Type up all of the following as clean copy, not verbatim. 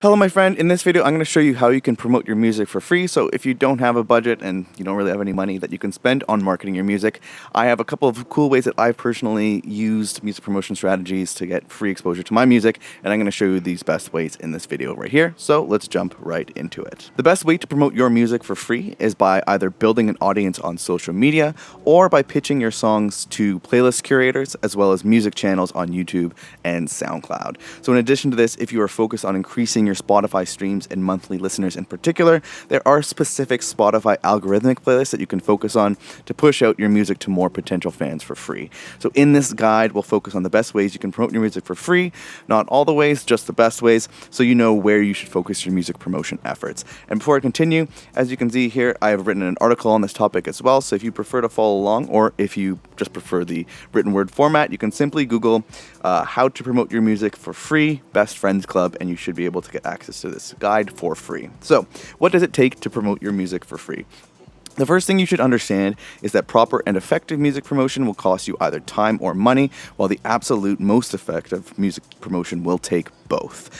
Hello, my friend. In this video, I'm going to show you how you can promote your music for free. So if you don't have a budget and you don't really have any money that you can spend on marketing your music, I have a couple of cool ways that I've personally used music promotion strategies to get free exposure to my music, and I'm going to show you these best ways in this video right here. So let's jump right into it. The best way to promote your music for free is by either building an audience on social media or by pitching your songs to playlist curators as well as music channels on YouTube and SoundCloud. So in addition to this, if you are focused on increasing your Spotify streams and monthly listeners in particular, there are specific Spotify algorithmic playlists that you can focus on to push out your music to more potential fans for free. So in this guide, we'll focus on the best ways you can promote your music for free, not all the ways, just the best ways, so you know where you should focus your music promotion efforts. And before I continue, as you can see here, I have written an article on this topic as well, so if you prefer to follow along, or if you just prefer the written word format, you can simply Google how to promote your music for free, Best Friends Club, and you should be able to get access to this guide for free. So, what does it take to promote your music for free? The first thing you should understand is that proper and effective music promotion will cost you either time or money, while the absolute most effective music promotion will take both.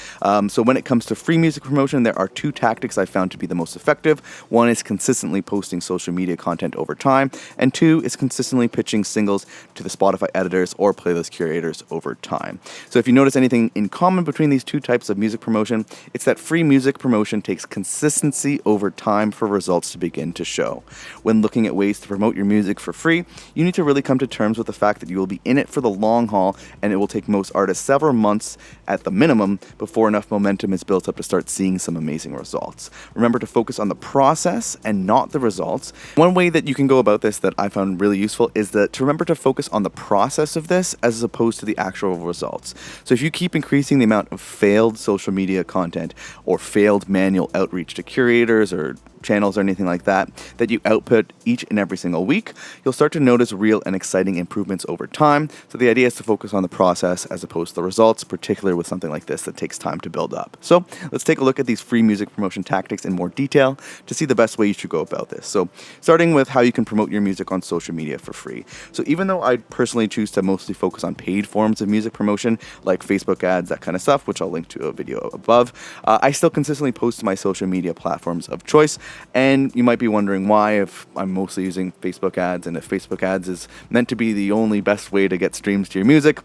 So when it comes to free music promotion, there are two tactics I found to be the most effective. One is consistently posting social media content over time, and two is consistently pitching singles to the Spotify editors or playlist curators over time. So if you notice anything in common between these two types of music promotion, it's that free music promotion takes consistency over time for results to begin to show. When looking at ways to promote your music for free, you need to really come to terms with the fact that you will be in it for the long haul, and it will take most artists several months at the minimum before enough momentum is built up to start seeing some amazing results. Remember to focus on the process and not the results. One way that you can go about this that I found really useful is to remember to focus on the process of this as opposed to the actual results. So if you keep increasing the amount of failed social media content or failed manual outreach to curators or channels or anything like that you output each and every single week, you'll start to notice real and exciting improvements over time. So the idea is to focus on the process as opposed to the results, particularly with something like this that takes time to build up. So let's take a look at these free music promotion tactics in more detail to see the best way you should go about this. So starting with how you can promote your music on social media for free. So even though I personally choose to mostly focus on paid forms of music promotion like Facebook ads, that kind of stuff, which I'll link to a video above, I still consistently post to my social media platforms of choice. And you might be wondering why, if I'm mostly using Facebook ads and if Facebook ads is meant to be the only best way to get streams to your music.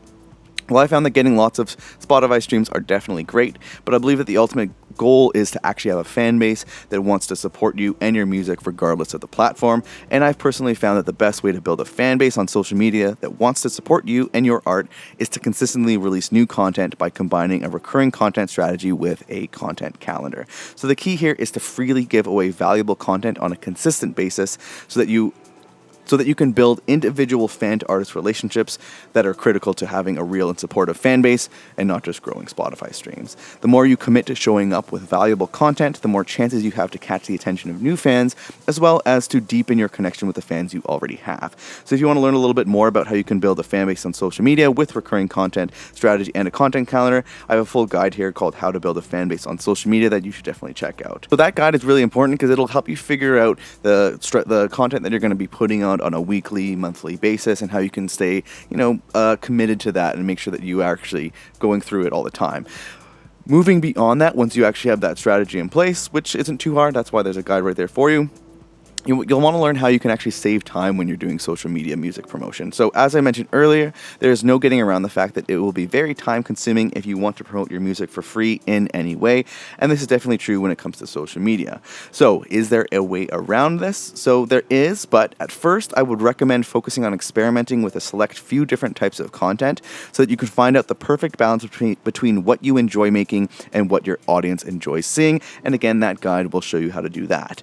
Well, I found that getting lots of Spotify streams are definitely great, but I believe that the ultimate goal is to actually have a fan base that wants to support you and your music regardless of the platform. And I've personally found that the best way to build a fan base on social media that wants to support you and your art is to consistently release new content by combining a recurring content strategy with a content calendar. So the key here is to freely give away valuable content on a consistent basis so that you can build individual fan-to-artist relationships that are critical to having a real and supportive fan base and not just growing Spotify streams. The more you commit to showing up with valuable content, the more chances you have to catch the attention of new fans, as well as to deepen your connection with the fans you already have. So if you want to learn a little bit more about how you can build a fan base on social media with recurring content strategy and a content calendar, I have a full guide here called How to Build a Fan Base on Social Media that you should definitely check out. So that guide is really important because it'll help you figure out the content that you're going to be putting on a weekly, monthly basis, and how you can stay, committed to that and make sure that you are actually going through it all the time. Moving beyond that, once you actually have that strategy in place, which isn't too hard, that's why there's a guide right there for you. You'll want to learn how you can actually save time when you're doing social media music promotion. So as I mentioned earlier, there's no getting around the fact that it will be very time consuming if you want to promote your music for free in any way. And this is definitely true when it comes to social media. So is there a way around this? So there is, but at first I would recommend focusing on experimenting with a select few different types of content so that you can find out the perfect balance between what you enjoy making and what your audience enjoys seeing. And again, that guide will show you how to do that.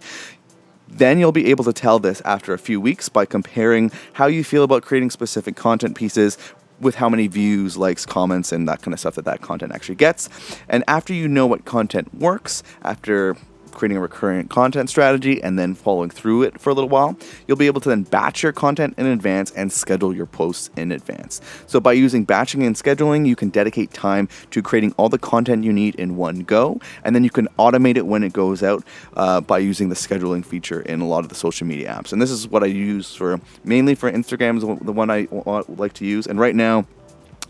Then you'll be able to tell this after a few weeks by comparing how you feel about creating specific content pieces with how many views, likes, comments, and that kind of stuff that content actually gets. And after you know what content works, after creating a recurrent content strategy and then following through it for a little while, you'll be able to then batch your content in advance and schedule your posts in advance. So by using batching and scheduling, you can dedicate time to creating all the content you need in one go, and then you can automate it when it goes out by using the scheduling feature in a lot of the social media apps. And this is what I use mainly for Instagram, is the one I like to use. And right now,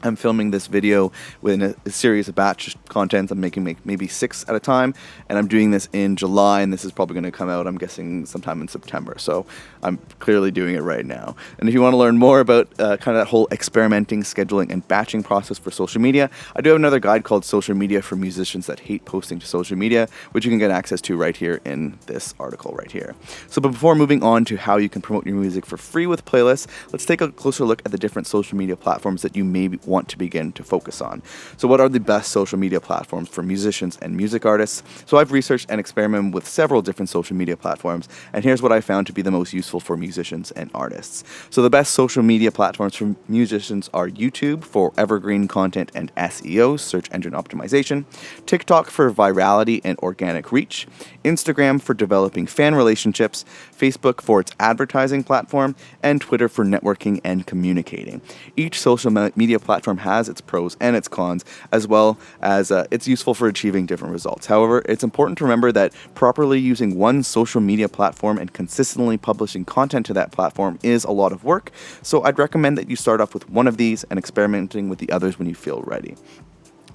I'm filming this video with a series of batch content. I'm making maybe 6 at a time, and I'm doing this in July, and this is probably going to come out, I'm guessing, sometime in September. So I'm clearly doing it right now. And if you want to learn more about kind of that whole experimenting, scheduling, and batching process for social media, I do have another guide called Social Media for Musicians That Hate Posting to Social Media, which you can get access to right here in this article right here. So but before moving on to how you can promote your music for free with playlists, let's take a closer look at the different social media platforms that you may want to begin to focus on. So what are the best social media platforms for musicians and music artists? So I've researched and experimented with several different social media platforms, and here's what I found to be the most useful for musicians and artists. So the best social media platforms for musicians are YouTube for evergreen content and SEO, search engine optimization, TikTok for virality and organic reach, Instagram for developing fan relationships, Facebook for its advertising platform, and Twitter for networking and communicating. Each social media platform has its pros and its cons, as well as it's useful for achieving different results. However, it's important to remember that properly using one social media platform and consistently publishing content to that platform is a lot of work, so I'd recommend that you start off with one of these and experimenting with the others when you feel ready.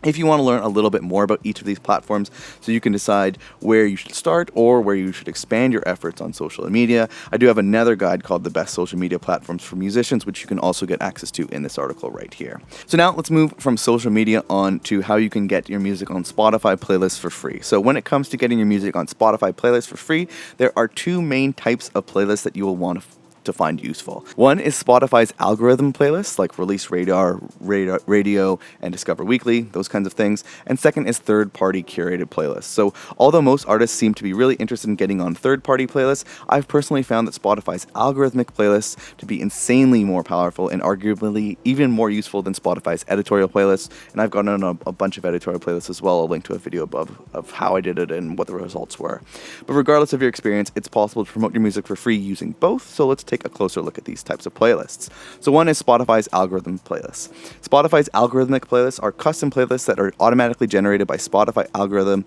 If you want to learn a little bit more about each of these platforms so you can decide where you should start or where you should expand your efforts on social media, I do have another guide called The Best Social Media Platforms for Musicians, which you can also get access to in this article right here. So now let's move from social media on to how you can get your music on Spotify playlists for free. So when it comes to getting your music on Spotify playlists for free, there are two main types of playlists that you will want to find useful. One is Spotify's algorithm playlists like Release Radar, Radio, and Discover Weekly, those kinds of things. And second is third-party curated playlists. So although most artists seem to be really interested in getting on third-party playlists, I've personally found that Spotify's algorithmic playlists to be insanely more powerful and arguably even more useful than Spotify's editorial playlists. And I've gotten on a bunch of editorial playlists as well. I'll link to a video above of how I did it and what the results were. But regardless of your experience, it's possible to promote your music for free using both. So let's take a closer look at these types of playlists. So one is Spotify's algorithm playlists. Spotify's algorithmic playlists are custom playlists that are automatically generated by Spotify algorithm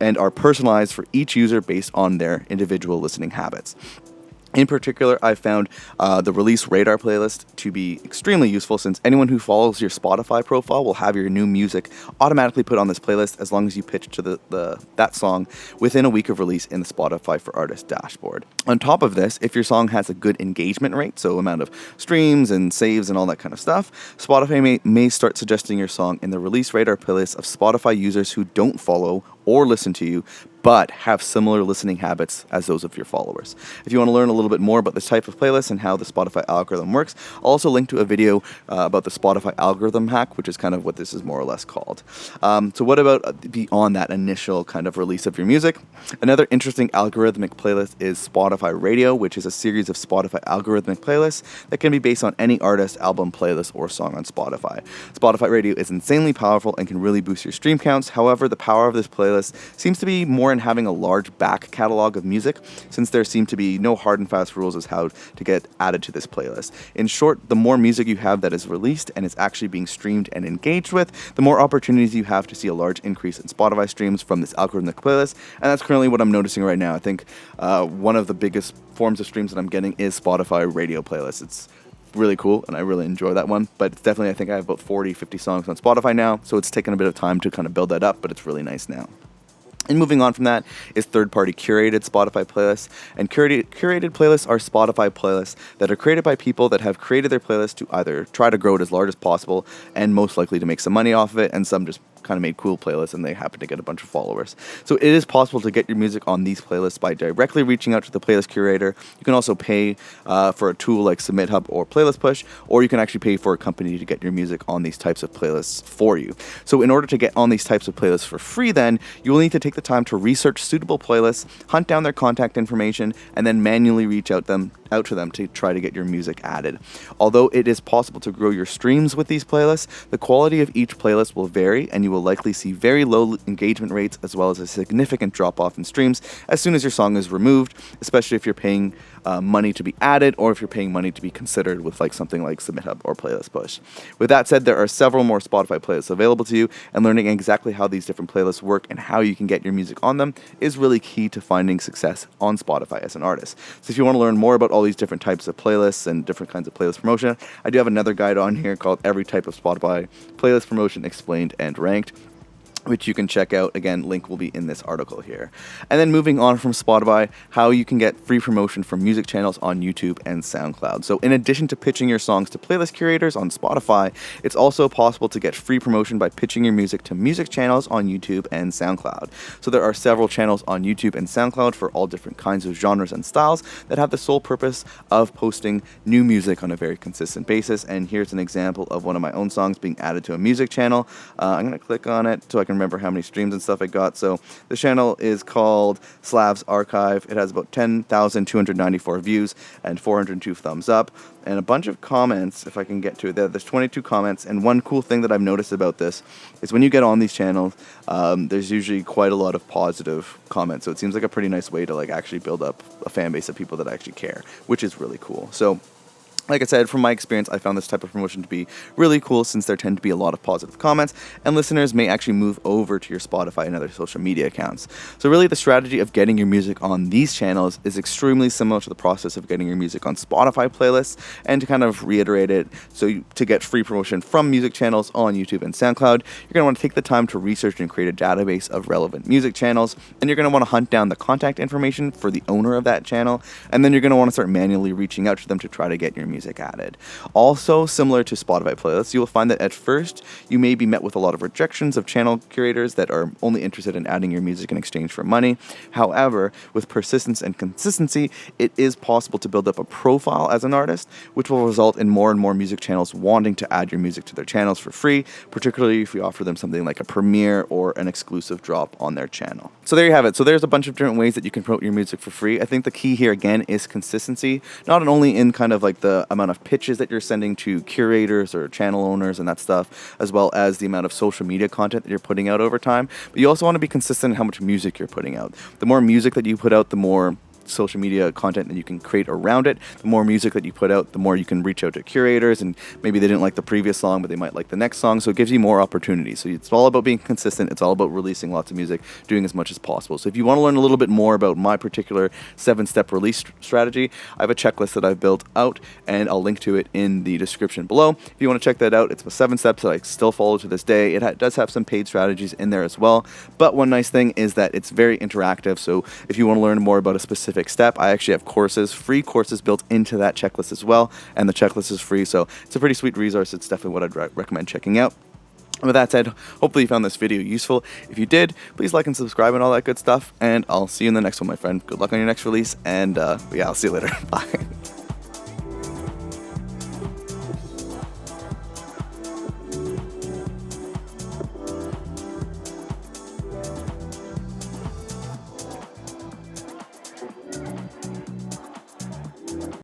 and are personalized for each user based on their individual listening habits. In particular, I found the Release Radar playlist to be extremely useful since anyone who follows your Spotify profile will have your new music automatically put on this playlist as long as you pitch to that song within a week of release in the Spotify for Artists dashboard. On top of this, if your song has a good engagement rate, so amount of streams and saves and all that kind of stuff, Spotify may start suggesting your song in the Release Radar playlist of Spotify users who don't follow or listen to you, but have similar listening habits as those of your followers. If you want to learn a little bit more about this type of playlist and how the Spotify algorithm works, I'll also link to a video about the Spotify algorithm hack, which is kind of what this is more or less called. So what about beyond that initial kind of release of your music? Another interesting algorithmic playlist is Spotify Radio, which is a series of Spotify algorithmic playlists that can be based on any artist, album, playlist, or song on Spotify. Spotify Radio is insanely powerful and can really boost your stream counts. However, the power of this playlist seems to be more in having a large back catalog of music, since there seem to be no hard and fast rules as how to get added to this playlist. In short, the more music you have that is released and is actually being streamed and engaged with, the more opportunities you have to see a large increase in Spotify streams from this algorithmic playlist, and that's currently what I'm noticing right now. I think one of the biggest forms of streams that I'm getting is Spotify Radio playlists. It's really cool, and I really enjoy that one, but it's definitely, I think I have about 50 songs on Spotify now, so it's taken a bit of time to kind of build that up, but it's really nice now. And moving on from that is third-party curated Spotify playlists. And curated playlists are Spotify playlists that are created by people that have created their playlist to either try to grow it as large as possible and most likely to make some money off of it, and some just kind of made cool playlists and they happen to get a bunch of followers. So it is possible to get your music on these playlists by directly reaching out to the playlist curator. You can also pay for a tool like Submit Hub or Playlist Push, or you can actually pay for a company to get your music on these types of playlists for you. So in order to get on these types of playlists for free, then you will need to take the time to research suitable playlists, hunt down their contact information, and then manually reach out to them to try to get your music added. Although it is possible to grow your streams with these playlists, the quality of each playlist will vary, and you will likely see very low engagement rates as well as a significant drop off in streams as soon as your song is removed, especially if you're paying money to be added or if you're paying money to be considered with like something like Submit Hub or Playlist Push. With that said, there are several more Spotify playlists available to you, and learning exactly how these different playlists work and how you can get your music on them is really key to finding success on Spotify as an artist. So if you want to learn more about all these different types of playlists and different kinds of playlist promotion, I do have another guide on here called Every Type of Spotify Playlist Promotion Explained and Ranked, which you can check out. Again, link will be in this article here. And then moving on from Spotify, how you can get free promotion from music channels on YouTube and SoundCloud. So in addition to pitching your songs to playlist curators on Spotify, it's also possible to get free promotion by pitching your music to music channels on YouTube and SoundCloud. So there are several channels on YouTube and SoundCloud for all different kinds of genres and styles that have the sole purpose of posting new music on a very consistent basis. And here's an example of one of my own songs being added to a music channel. I'm going to click on it so I can remember how many streams and stuff I got. So the channel is called Slav's Archive. It has about 10,294 views and 402 thumbs up and a bunch of comments. If I can get to it, there's 22 comments. And one cool thing that I've noticed about this is when you get on these channels, there's usually quite a lot of positive comments. So it seems like a pretty nice way to like actually build up a fan base of people that actually care, which is really cool. So like I said, from my experience, I found this type of promotion to be really cool since there tend to be a lot of positive comments, and listeners may actually move over to your Spotify and other social media accounts. So really, the strategy of getting your music on these channels is extremely similar to the process of getting your music on Spotify playlists. And to kind of reiterate it, to get free promotion from music channels on YouTube and SoundCloud, you're going to want to take the time to research and create a database of relevant music channels, and you're going to want to hunt down the contact information for the owner of that channel, and then you're going to want to start manually reaching out to them to try to get your music added. Also, similar to Spotify playlists, you will find that at first you may be met with a lot of rejections of channel curators that are only interested in adding your music in exchange for money. However, with persistence and consistency, it is possible to build up a profile as an artist, which will result in more and more music channels wanting to add your music to their channels for free, particularly if you offer them something like a premiere or an exclusive drop on their channel. So there you have it. So there's a bunch of different ways that you can promote your music for free. I think the key here again is consistency, not only in kind of like the amount of pitches that you're sending to curators or channel owners and that stuff, as well as the amount of social media content that you're putting out over time, but you also want to be consistent in how much music you're putting out. The more music that you put out, the more social media content that you can create around it. The more music that you put out, the more you can reach out to curators, and maybe they didn't like the previous song, but they might like the next song, so it gives you more opportunities. So it's all about being consistent. It's all about releasing lots of music, doing as much as possible. So if you want to learn a little bit more about my particular 7-step release strategy, I have a checklist that I've built out, and I'll link to it in the description below. If you want to check that out, it's the 7 steps that I still follow to this day. It does have some paid strategies in there as well, but one nice thing is that it's very interactive. So if you want to learn more about a specific step, I actually have free courses built into that checklist as well, and the checklist is free, so it's a pretty sweet resource. It's definitely what I'd recommend checking out. And with that said, hopefully you found this video useful. If you did, please like and subscribe and all that good stuff, and I'll see you in the next one, my friend. Good luck on your next release, and yeah, I'll see you later. Bye.